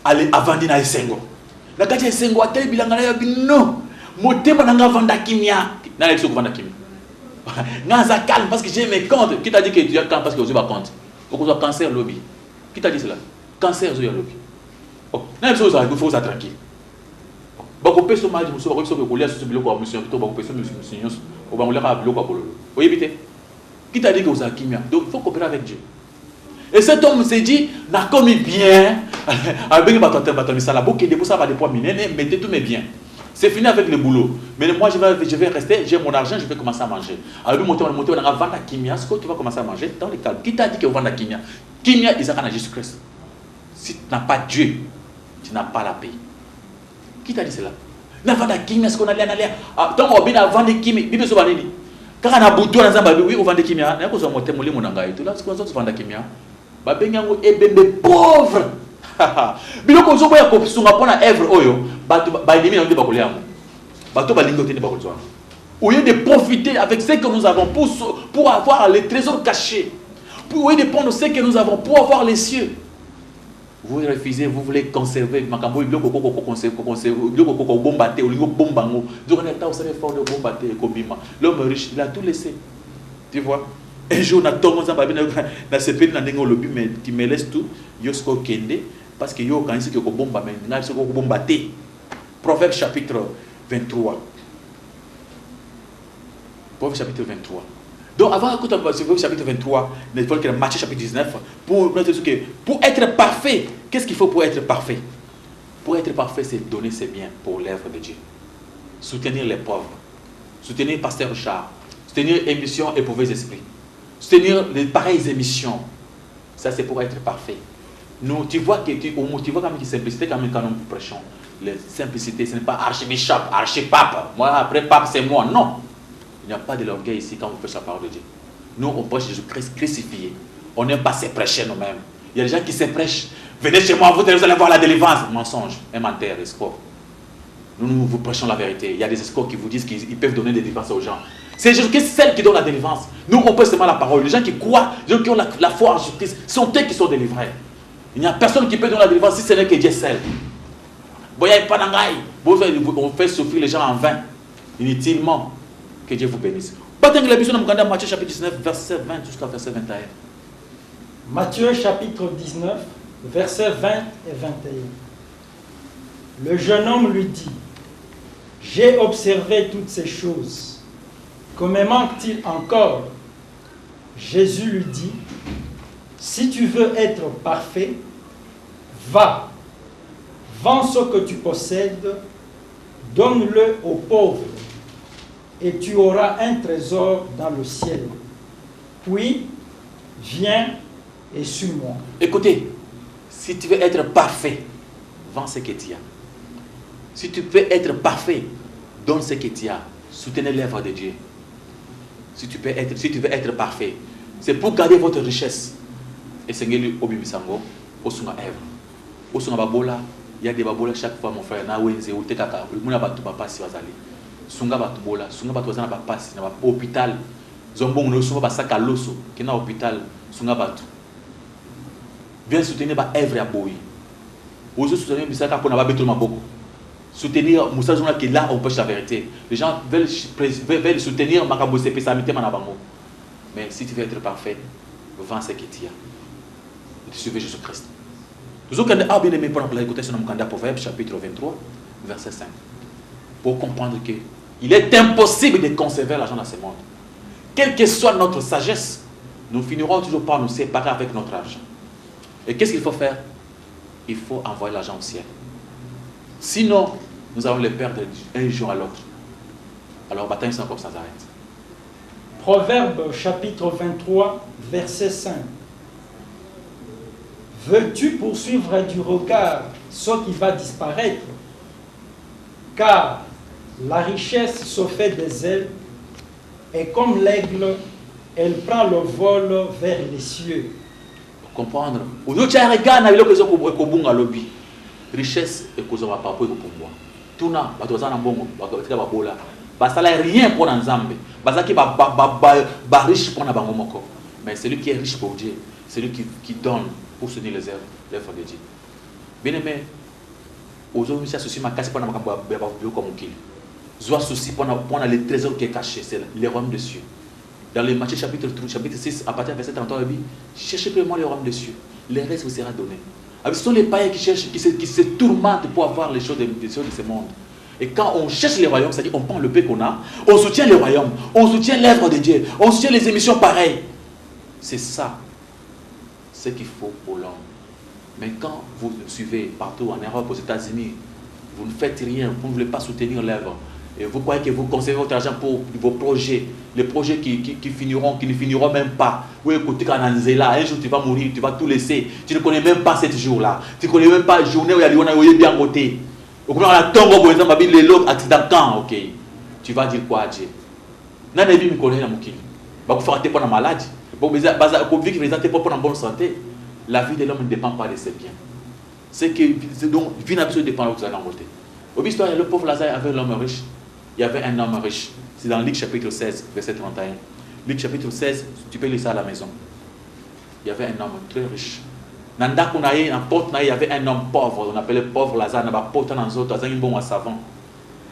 Allez, avant d'y aller, Sengo. La carte est Sengo, à tel bilan, non. Mon thème, on a vendu kimia. Non, il faut vendre kimia. Non, ça calme parce que j'ai mes comptes. Qui t'a dit que tu as calme parce que tu as des comptes? Pour que tu aies cancer, lobby. Qui t'a dit cela? Cancer, tu as lobby. Non, il faut ça tranquille. Bako peso maji muso bako peso bekolia sur biloko wa mission to bako peso mission o ba ngolaka biloko wa bololo. Oui bité. Qui t'a dit que vous avez kimia? Donc il faut coopérer avec Dieu. Et cet homme s'est dit n'a commis bien avec bato misala boké de pour ça va des poids minene mettez tous mes biens. C'est fini avec le boulot. Mais moi je vais rester, j'ai mon argent, je vais commencer à manger. Alors monter on va vendre la kimia, ce que tu vas commencer à manger dans le calme. Qui t'a dit que vous vendez la kimia? Kimia ils a Jésus-Christ. Si tu n'as pas Dieu, tu n'as pas la paix. Qui t'a dit cela? Na vanda kimia ce qu'on allait donc on bien vendre kimia bibi so banini kaka na butu na zamba oui on vend kimia na ko so moté molimo na ngai to là ce qu'on so vendre kimia ba benga ngo ebembe pauvre biloko zo boya ko sunga pona œuvre oyo ba ennemi na ndeba ko liamo ba to ba lingo te ba ko zwana au lieu de profiter avec ce que nous avons pour avoir les trésors cachés pour de prendre ce que nous avons pour avoir les cieux. Vous refusez, vous voulez conserver makambo biloko koko conserver biloko koko bombaté ou lingo bombango. Donc on est là, vous savez fort de bombaté kobima. L'homme riche, il a tout laissé. Tu vois? Un jour na tongo za babina na sepeli na ndengo lobi mais tu me laisses tout, yosko kende parce que yo quand c'est que ko bomba mais na soko bombaté. Proverbe chapitre 23. Proverbe chapitre 23. Donc, avant d'écouter Proverbe chapitre 23, il faut que Matthieu chapitre 19, pour être parfait, qu'est-ce qu'il faut pour être parfait? Pour être parfait, c'est donner ses biens pour l'œuvre de Dieu. Soutenir les pauvres. Soutenir Pasteur Richard. Soutenir émissions et mauvais esprits. Soutenir les pareilles émissions. Ça, c'est pour être parfait. Nous, tu vois quand même que simplicité, quand même, quand nous prêchons. La simplicité, ce n'est pas archibishop, archipape. Moi, après pape, c'est moi. Non. Il n'y a pas de l'orgueil ici quand on prêche la parole de Dieu. Nous, on prêche Jésus-Christ crucifié. On n'aime pas se prêcher nous-mêmes. Il y a des gens qui se prêchent. Venez chez moi, vous allez voir la délivrance. Mensonge, inventaire, escroc. Nous vous prêchons la vérité. Il y a des escrocs qui vous disent qu'ils peuvent donner des délivrances aux gens. C'est Jésus-Christ celle qui donne la délivrance. Nous, on prêche seulement la parole. Les gens qui croient, les gens qui ont la foi en Jésus-Christ, sont eux qui sont délivrés. Il n'y a personne qui peut donner la délivrance si ce n'est que Dieu seul. On fait souffrir les gens en vain, inutilement. Que Dieu vous bénisse. Matthieu chapitre 19, verset 20 jusqu'à verset 21. Matthieu chapitre 19, versets 20 et 21. Le jeune homme lui dit, « J'ai observé toutes ces choses. Que me manque-t-il encore ?» Jésus lui dit, « Si tu veux être parfait, va, vends ce que tu possèdes, donne-le aux pauvres, et tu auras un trésor dans le ciel. Puis, viens et suis-moi. » Écoutez, si tu veux être parfait, vends ce que tu as. Si tu veux être parfait, donne ce que tu as. Soutenez l'œuvre de Dieu. Si tu veux être parfait, c'est pour garder votre richesse. Et c'est ce que Obibisango, Osunga œuvre. Osunga babola, il y a des babola chaque fois, mon frère, na wenze, ou te kaka, le mouna batu papa si wazali. Sunga batu bola, sunga batu wazana papa si, na hôpital. Zombong no sunga basaka loso, qui na hôpital, sunga batu. Viens soutenir ba œuvre à boy. Vous soutenir bisaka pour na ba beto maboko. Soutenir Moussa Zouna qui est là, on prêche la vérité. Les gens veulent soutenir Makabo Sepe Samité Manabango. Mais si tu veux être parfait, vends ce que tu as. Et suivez Jésus-Christ. Nous avons bien aimé pour écouter sur notre Proverbe chapitre 23, verset 5. Pour comprendre qu'il est impossible de conserver l'argent dans ce monde. Quelle que soit notre sagesse, nous finirons toujours par nous séparer avec notre argent. Et qu'est-ce qu'il faut faire? Il faut envoyer l'argent au ciel. Sinon, nous allons le perdre un jour à l'autre. Alors, bataille sans comme ça s'arrête. Proverbe chapitre 23, verset 5. Veux-tu poursuivre du regard ce qui va disparaître? Car la richesse se fait des ailes, et comme l'aigle, elle prend le vol vers les cieux. Pour comprendre, aujourd'hui, regarde, il y a lobby. Richesse et cause de papa pour moi. Tout na batoza na bongo bakotika babola. Basala rien pour Nzambe. Basaki ba riche pour na bango moko. Mais celui qui est riche pour Dieu, celui qui donne pour soutenir les œuvres de Dieu. Bien aimé, aujourd'hui ça souci ma casse pour na makambo ya ba comme qu'il. Zoa souci pour les trésors qui est caché, c'est les royaumes des cieux. Dans le Matthieu chapitre 6 à partir du verset 33, il dit cherchez premièrement les royaumes des cieux, le reste vous sera donné. Ce sont les païens qui cherchent, qui se tourmentent pour avoir les choses de ce monde. Et quand on cherche les royaumes, c'est-à-dire on prend le peu qu'on a, on soutient les royaumes, on soutient l'œuvre de Dieu, on soutient les émissions pareilles. C'est ça, ce qu'il faut pour l'homme. Mais quand vous suivez partout en Europe, aux États-Unis, vous ne faites rien, vous ne voulez pas soutenir l'œuvre, et vous croyez que vous conservez votre argent pour vos projets, les projets qui ne finiront même pas. Oui, écoutez, un jour tu vas mourir, tu vas tout laisser. Tu ne connais même pas ce jour-là. Tu ne connais même pas la journée où il y a bien côté. Ok. Tu vas dire quoi à Dieu? Nana bi mi connaît la mukili. Ba ku faire pour la maladie. Ba ku vivre présenter pour la bonne santé. La vie de l'homme ne dépend pas de ses biens. C'est que donc vie naturelle dépend de la côté. Au histoire, le pauvre Lazare avait l'homme riche. Il y avait un homme riche. C'est dans Luc chapitre 16, verset 31. Luc chapitre 16, tu peux lire ça à la maison. Il y avait un homme très riche. Dans il y avait un homme pauvre, on appelait pauvre Lazare, un savant.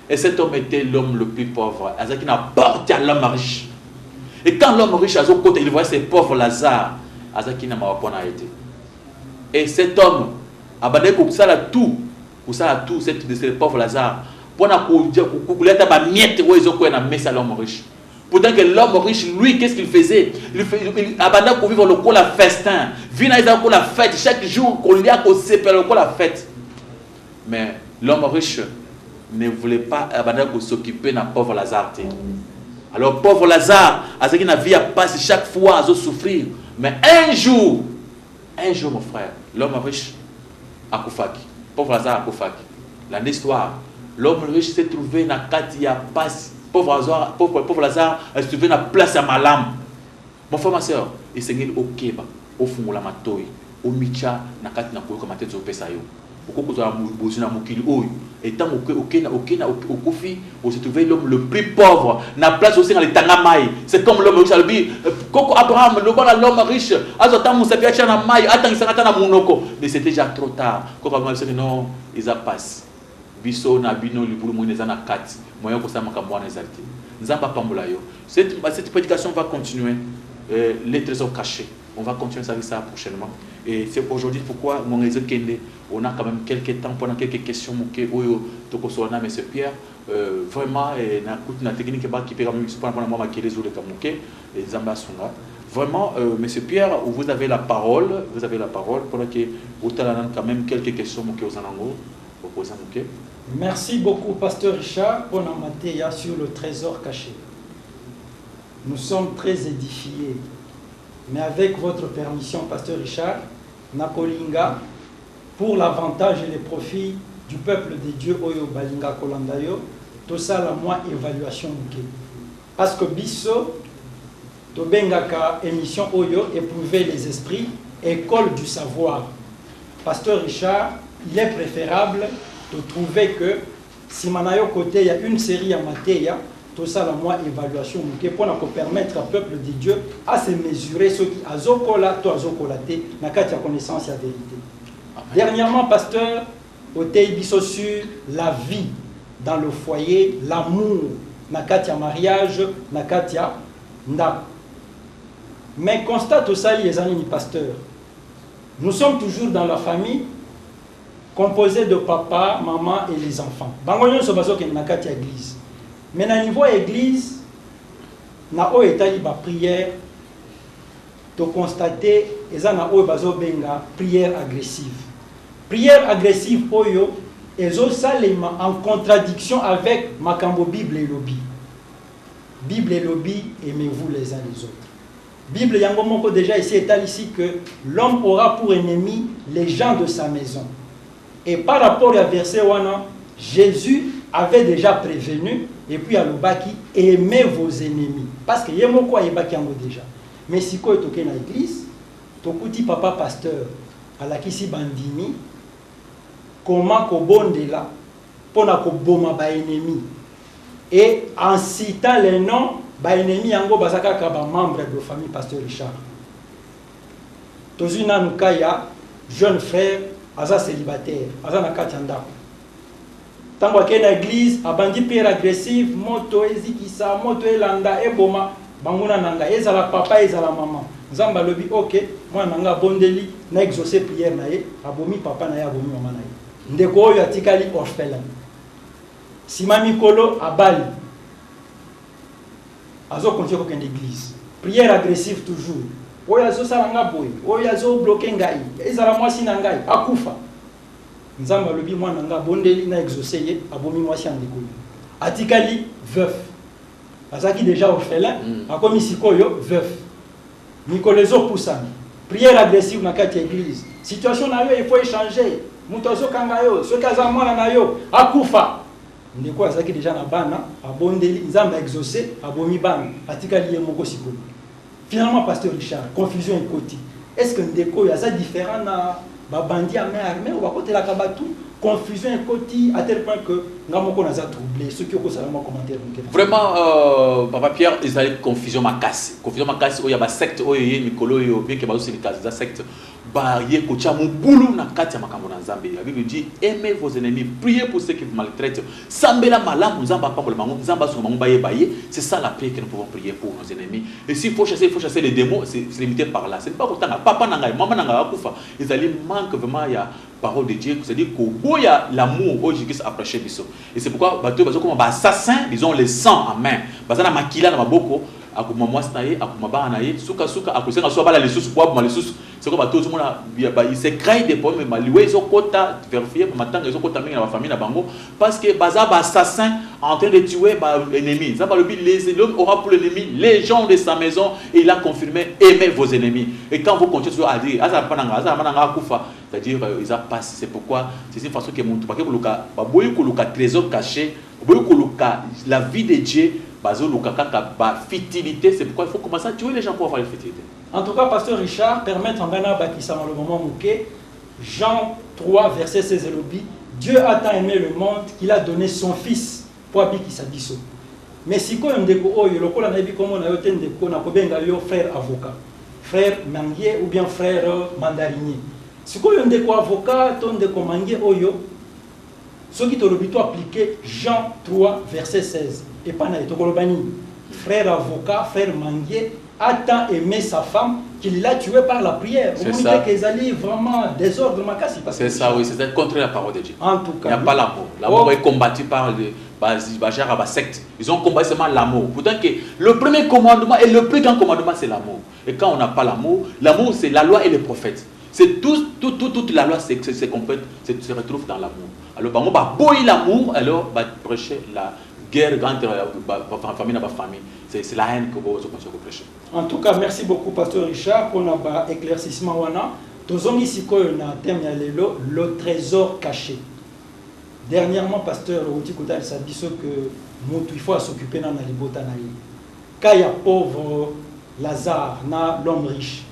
Et cet homme était l'homme le plus pauvre. Il n'a porté à l'homme riche. Et quand l'homme riche, il voyait ce pauvre Lazare, il n'a pas été. Et cet homme, tout, ce pauvre Lazare, pour na kuleta ba miette wezo ko na mesa l'homme riche. Pourtant que l'homme riche, lui, qu'est-ce qu'il faisait? Il abandonne pour vivre le coup la festin. Vina il a la fête chaque jour qu'on y a qu'on sépare le coup la fête. Mais l'homme riche ne voulait pas abandonner pour s'occuper d'un pauvre Lazare. Alors pauvre Lazare, à ce qu'il a vie à passer chaque fois à souffrir. Mais un jour, mon frère, l'homme riche a Koufaki. Pauvre Lazare a Koufaki. L'histoire, l'homme riche s'est trouvé dans Katia passe. Pauvre Lazare se trouvé dans la place à Malam. Mon frère, ma soeur, il s'est dit au Keba, au Fungula Matoi, au Micha, na Kati na Koyo, comme à Tezo Pesayo. Au Koko Zola Moubouzina Moukili Oyo. Et tant au Kofi, où se trouvait l'homme le plus pauvre, na place aussi dans les Tangamai. C'est comme l'homme riche, Albi, Koko Abraham, l'homme riche, Azotan Moussapia Chana Mai, Attends, Sanatana Mounoko. Mais c'était déjà trop tard. Koko Abraham s'est dit non, ils a passé. Biso na bino libulu moineza na kati moyen ko sama kambo na ezalti nzamba pambola yo. Cette prédication va continuer, les trésors cachés, on va continuer ça prochainement, et c'est aujourd'hui pourquoi mon réseau Kende on a quand même quelques temps pendant quelques questions moké oyo toko sona monsieur Pierre vraiment na coute na technique ba qui peut pendant moi qui résoudre comme moké et nzamba songa vraiment monsieur Pierre vous avez la parole pendant que vous avez quand même quelques questions moké aux anango au poser moké. Merci beaucoup, Pasteur Richard, pour la matière sur le trésor caché. Nous sommes très édifiés. Mais avec votre permission, Pasteur Richard, Nakolinga, pour l'avantage et les profits du peuple de Dieu, Oyo Balinga Kolandayo, tout ça, la moins évaluation. Parce que Bisso, Tobengaka, émission Oyo, éprouver les esprits, école du savoir. Pasteur Richard, il est préférable de trouver que si manayo côté il y a une série à Matéa, tout ça la moins évaluation pour permettre au peuple de Dieu à se mesurer ce qui a zokola to azokolaté na katia connaissance et la vérité. Dernièrement, pasteur, au biso sur la vie dans le foyer, l'amour na katia mariage, na katia nda. Mais constate ça les amis pasteur. Nous sommes toujours dans la famille composé de papa, maman et les enfants. Bangonyon so bazo ke nakati église. Mais na niveau église, na o etali ba prière to constater eza na o bazo benga prière agressive. Prière agressive oyo ezo salema en contradiction avec makambo Bible et lobby. Bible et lobby, aimez-vous les uns les autres. Bible yango moko déjà ici étale ici que l'homme aura pour ennemi les gens de sa maison. Et par rapport à verset 1, Jésus avait déjà prévenu, et puis à l'obaki, aimez vos ennemis. Parce que yemoko ayebaki yango déjà. Mais si ko etoke na église, tokuti papa pasteur, alakisi bandimi, comment ko bondela, pona ko boma ba ennemi. Et en citant les noms, ba ennemi yango bazaka ka ba membre de famille pasteur Richard. Tozuna nukaya, jeune frère, aza célibataire, aza na kati ndako. Tango akena église, abandi père agressif, moto ezikisa, moto elanda eboma, banguna nanga ezala papa ezala maman. Nzamba lobi OK, moi nanga bondeli na exaucer prière na ye, abomi papa na ye abomi maman na ye. Ndeko oyo atikali orphelin. Sima mikolo abali. Azo continuer ko kende église. Prière agressive toujours. Oyo azo salanga boy, oyo azo bloquer ngai, ezala mwasi na ngai, akufa. Nzamba lobi mwana nga bondeli na exaucer ye, abomi mwasi andeko. Atikali veuf. Azaki déjà orphelin, akomi sikoyo veuf. Mikolezo poussani. Prière agressive na kati église. Situation na yo il faut échanger. Muto azo kanga yo, so kaza mwana na yo, akufa. Ndeko azaki déjà na bana, abondeli nzamba exaucer, abomi bana, atikali ye moko sikoyo. Finalement, pasteur Richard, confusion et côté. Est-ce que Ndeko, il y a ça différent na babandi à main armée ou à côté la kabatou? Confusion et côté à tel point que nous avons troublé. Ceux qui ont commentaire. Vraiment, Papa Pierre, ils avaient confusion ma casse. Confusion ma casse, il y a une secte, il y a Nicolo, il y a bien que c'est une secte. Barrière, kocha mon boulot na katia makambo na Nzambe. La Bible dit aimez vos ennemis, priez pour ceux qui vous maltraitent. Sambela malam, Nzamba pas pour le mango, Nzamba sur mango baye baye. C'est ça la prière que nous pouvons prier pour nos ennemis. Et s'il faut chasser les démons, c'est limité par là. C'est pas autant papa nanga, maman nanga akufa. Ils allaient manque vraiment il y a parole de Dieu, c'est-à-dire qu'il y a l'amour au Jésus approché biso. Et c'est pourquoi bateau bazo comme assassin, disons les sang en main. Bazana makila na maboko, akuma mwasi na ye, akuma ba na ye, suka akusenga so bala les sous pour les sous. C'est comme bateau tout le monde il se crée des problèmes mais lié ils ont quota vérifier pour matin ils ont quota mingi na famille na bango parce que baza ba assassin en train de tuer ba ennemi. Ça va le but l'homme aura pour l'ennemi les gens de sa maison et il a confirmé aimez vos ennemis. Et quand vous continuez toujours à dire c'est-à-dire ils ont passé. C'est pourquoi c'est une façon que mon parce que le trésor caché, la vie de Dieu, fertilité. C'est pourquoi il faut commencer à tuer les gens pour avoir la fertilité. En tout cas, pasteur Richard, permettre en Ghana le moment mouké, Jean 3, verset 16 et Dieu a tant aimé le monde qu'il a donné son fils pour habiter sa biso. Mais si on a frère avocat, frère manguier ou bien frère mandarinier. Si on a un avocat, on a manguier oyo, ce qui est appliqué Jean 3, verset 16. Et pas frère avocat, frère manguier, a tant aimé sa femme qu'il l'a tué par la prière. C'est ça. Vraiment désordre. C'est ça, oui, c'est contre la parole de Dieu. En tout cas. Il n'y a pas l'amour. L'amour est combattu par les sectes. Ils ont combattu seulement l'amour. Pourtant que le premier commandement et le plus grand commandement, c'est l'amour. Et quand on n'a pas l'amour, l'amour c'est la loi et les prophètes. C'est toute la loi c'est complète, se retrouve dans l'amour. Alors, on va boire l'amour, alors on va prêcher la guerre entre la famille et la famille. C'est la haine que vous prêchez. En tout cas, merci beaucoup, pasteur Richard, pour notre éclaircissement. Nous avons ici un thème, le trésor caché. Dernièrement, pasteur Oti Koutal s'est dit que il faut s'occuper de l'ibota. Quand il y a pauvre Lazare, l'homme riche,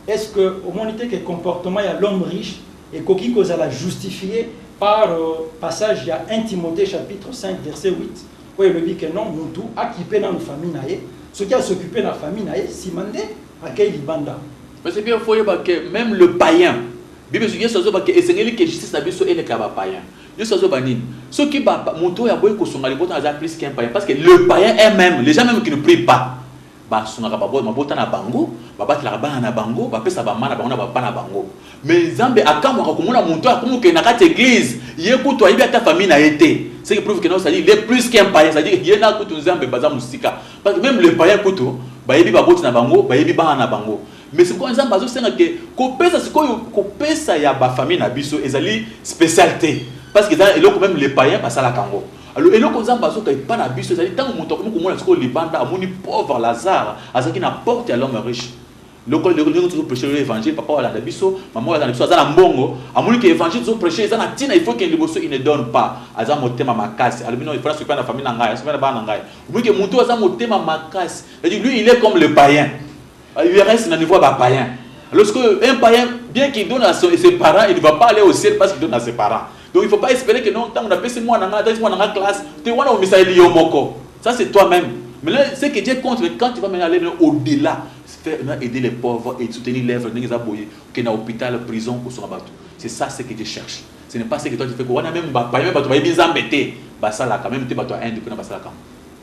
est-ce que, au moment que le comportement de l'homme riche et qu'il cause à la justifier par passage, il y a 1 Timothée chapitre 5, verset 8, où il dit que non, Moutou a quitté dans la famille, ce qui a s'occupé de la famille, c'est mandé à quel banda. Mais c'est bien, il faut que même le païen, Bible dit que c'est que justice na biso et le païen. Ceux qui Moutou a beaucoup sur les bottes plus qu'un païen parce que le païen est même, les gens même qui ne prient pas. Ba sunaka ba bota na bango ba batla ba na bango ba pesa ba mana bango na ba na bango mais Nzambe akamwa ko mona muntu akumu ke na kati église yekutu ayibi ata famille na été c'est qui prouve que non ça dit il est plus qu'un païen ça dit yena kutu Nzambe baza musika parce que même le païen kutu ba yibi ba bota na bango ba yibi ba na bango mais c'est quoi Nzambe azo senga ke ko pesa sikoyo ko pesa ya ba famille na biso ezali spécialité parce que ça eloko même les païens ba sala kango. Alors, et là, quand on a pas na biso, c'est-à-dire tant que on a libanda, on est pauvre Lazare, à ce qui n'apporte à l'homme riche. Le quand nous prêcher l'évangile, papa wala na biso, maman wala na biso, azana mbongo, amuni que l'évangile nous prêcher, azana tina, il faut que les bosso il ne donne pas, azana motema makasi. Alors il faut s'occuper de la famille nangai, s'occuper de la bande nangai. Amuni que monto azana motema makasi. C'est-à-dire lui il est comme le païen. Il reste dans le niveau d'un païen. Lorsque un païen, bien qu'il donne à ses parents, il ne va pas aller au ciel parce qu'il donne à ses parents. Donc il ne faut pas espérer que non, tant qu'on a passé moi dans la classe, tu vois, on message ça c'est toi-même. Mais là, ce que Dieu compte, quand tu vas maintenant aller au-delà, faire aider les pauvres et soutenir l'œuvre, qui est dans l'hôpital, prison, pour son abattu. C'est ça ce que Dieu cherche. Ce n'est pas ce que toi tu fais. On a même pas bien embêté. Ça là, quand même, tu vas toi un de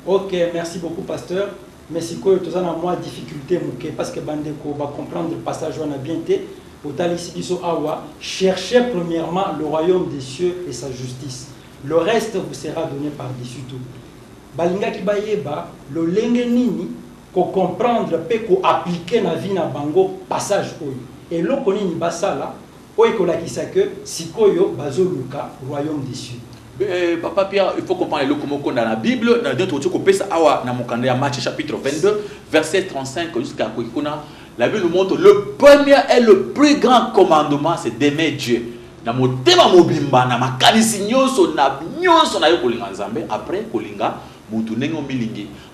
Ok, merci beaucoup, pasteur. Mais si tu as moins de difficultés, parce que Bandeko va comprendre le passage on a bien été. Cherchez premièrement le royaume des cieux et sa justice. Le reste vous sera donné par-dessus tout. Balinga ki bayeba le lenge nini ko comprendre pe ko appliquer na vie na bango passage oyo. Et lo koni ni basala oyo ko lakisa que sikoyo bazoluka royaume des cieux. Papa Pierre, il faut comprendre le comment dans la Bible, dans notre truc ko pesa awa na mokanda ya Matthieu chapitre 22 verset 35 jusqu'à Koikuna. La Bible nous montre le premier et le plus grand commandement, c'est d'aimer Dieu. Après,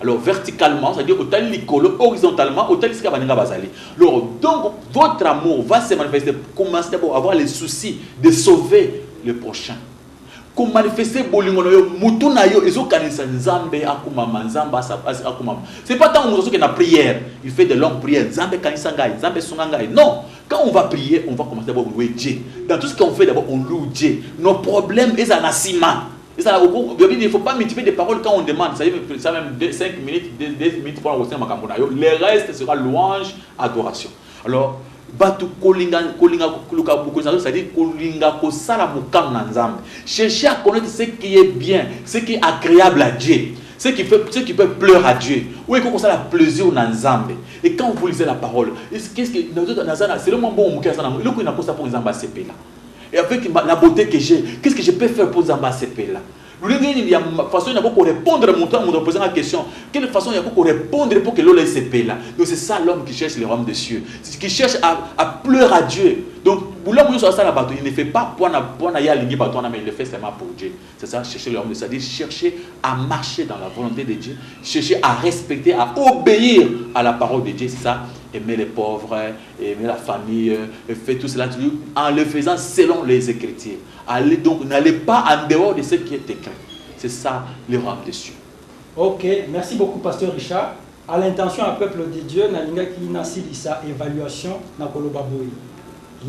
alors verticalement, c'est-à-dire horizontalement, alors donc votre amour va se manifester. Commencez d'abord à avoir les soucis de sauver le prochain. Comme manifester bolingo na yo mutu na yo ezokanisa nzambe akumama nzamba akumama. C'est pas tant on na prière, il fait de longues prières, nzambe kanisa ngai, nzambe sunga ngai. Non, quand on va prier, on va commencer d'abord à louer Dieu. Dans tout ce qu'on fait d'abord on loue Dieu. Nos problèmes ils en asima. Il ne faut pas multiplier des paroles quand on demande, ça même 5 minutes, 10 minutes pour la makambo na yo. Le reste sera louange, adoration. Alors batu kolinga luka beaucoup, c'est-à-dire kolinga ko sala mukam na nzambe. Chercher à connaître ce qui est bien, ce qui est agréable à Dieu. Ce qui peut pleurer à Dieu. Où est-ce qu'on a plaisir dans Nzambe? Et quand vous lisez la parole, qu'est-ce que c'est le moment où on a pour Nzamba CP là. Et avec la beauté que j'ai, qu'est-ce que je peux faire pour Nzamba CP là? Il y a une façon pour répondre à mon posant la question. Quelle façon il y a pour répondre pour que l'eau se paie là? Donc c'est ça l'homme qui cherche les royaumes des cieux. C'est qui cherche à pleurer à Dieu. Donc il ne fait pas pour mais il le fait seulement pour Dieu. C'est ça, chercher les royaumes de Dieu. C'est-à-dire chercher à marcher dans la volonté de Dieu. Chercher à respecter, à obéir à la parole de Dieu. C'est ça. Aimer les pauvres, aimer la famille, faire tout cela en le faisant selon les Écritures. Donc n'allez pas en dehors de ce qui est écrit. C'est ça le royaume des cieux. Ok, merci beaucoup Pasteur Richard. À l'intention du peuple de Dieu, nalinga qui n'a sa évaluation na kolobaboy.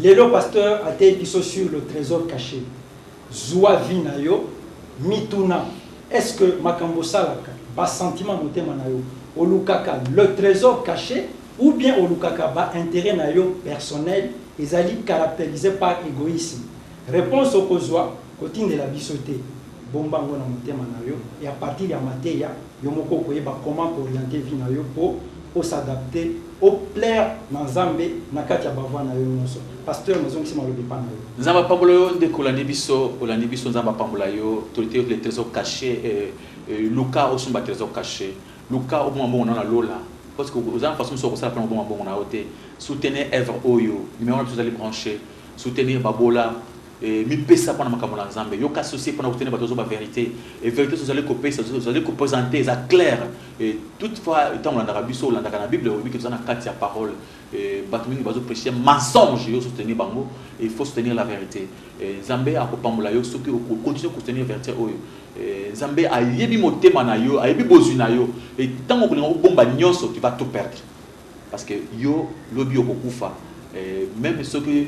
Lelo pasteur a été sur le trésor caché. Zoua vinayo mituna. Est-ce que makambo salaka ba sentiment motema na yo olukaka le trésor caché ou bien olukaka ba intérêt na yo personnel ezali caractérisé par égoïsme? Réponse au kozwa côté de la bisoté bombango na motema na yo et à partir ya mateya yo moko koyeba comment orienter vie na yo pour s'adapter au plaire na Nzambe na kati ya bavwa na yo nyonso. Pasteur mazongi sima lobi pa na yo Nzamba pambola yo de kolandi biso Nzamba pambola yo tolite les trésors cachés Luka osumba trésor caché Luka au moment on a lola parce que vous avez façon sur ça prendre bon on a ôté soutenir œuvre oyo numéro vous allez brancher soutenir babola mi pesa pour makamona Nzambe yo ka associé pour obtenir bato ba vérité et vérité vous allez copier vous allez présenter ça clair et toutefois tant on a biso la na Bible oui que vous en a quatre ya parole et bato mingi bazo prêcher mensonge yo soutenir bango et il faut soutenir la vérité et Nzambe a kopambola yo soki continuer soutenir vérité oyo Nzambe a yebi motema na yo a yebi bozu na yo et tant on bomba nyonso tu vas tout perdre parce que yo lobi yo kokufa. Même ceux qui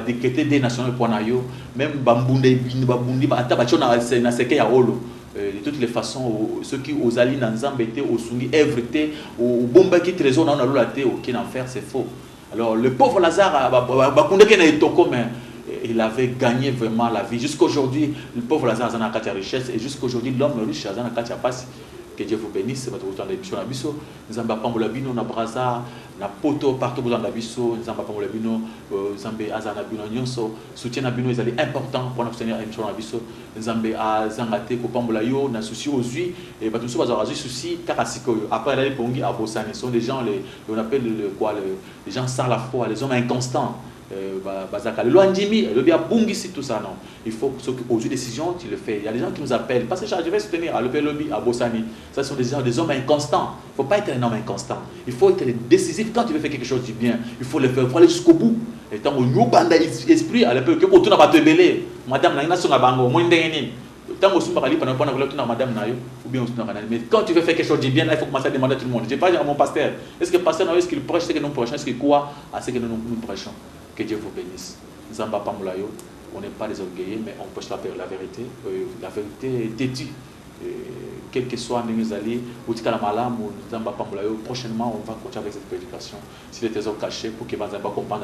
décréter des nations pour nayo même bambundi ata bachona na seke ya holo de toutes les façons ceux qui aux ali na Nzambe était au sungi everté au bomba qui trésor na lola té aucun enfer c'est faux. Alors le pauvre Lazare bakunde ke na etoko mais il avait gagné vraiment la vie jusqu'aujourd'hui. Le pauvre Lazare a na kati ya richesse et jusqu'aujourd'hui l'homme riche a na kati ya passe. Que Dieu vous bénisse, votre retour dans l'émission Nabiso. Nous avons pambola bino na braza, na poto partout dans Nabiso. Nous avons pambola bino, Zambe azana bino nyonso. Soutien na bino est important pour nous soutenir l'émission Nabiso. Zambe azangate ko pambola yo na souci aux yeux et ba tout ça bazara souci takasiko. Après aller pongi abosani sont des gens on appelle les gens sans la foi, les hommes inconstants. Le loindimi, le bien bungisi tout ça non. Il faut que aux décisions tu le fais. Il y a des gens qui nous appellent parce que je vais soutenir le lobby à Bossani. Ça sont des hommes inconstants. Il ne faut pas être un homme inconstant. Il faut être décisif quand tu veux faire quelque chose de bien. Il faut le faire. Il faut aller jusqu'au bout. Et tant que nous banda esprit à l'époque que pour tout n'a pas te belé. Madame na nation bango moins ndengeni. Tant que nous parlons pendant qu'on a tout na madame na yo ou bien mais quand tu veux faire quelque chose de bien, il faut commencer à demander à tout le monde. Je pas à mon pasteur. Est-ce que pasteur est-ce qu'il prêche ce que nous prêchons, est-ce qu'il croit à ce que nous prêchons? Que Dieu vous bénisse. Nzamba pamboulayo, on n'est pas des orgueillés, mais on prêche la vérité. La vérité est têtue. Quel que soit nos alliés, ou tika la malam ou Nzamba pamboulayo, prochainement on va continuer avec cette prédication. Si les trésors cachés, pour que Nzamba comprenne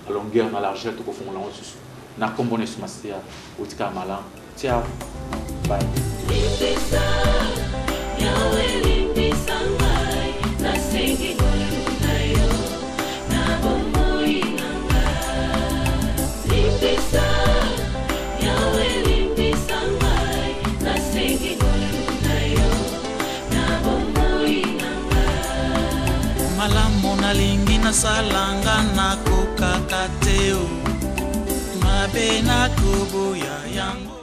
à longueur, à largeur, tout au fond, là, on a combiné ce mastia, ou tika la malam. Ciao. Bye. Malamu nalingi nasalanga nakokaka te mabe nakoboya yango.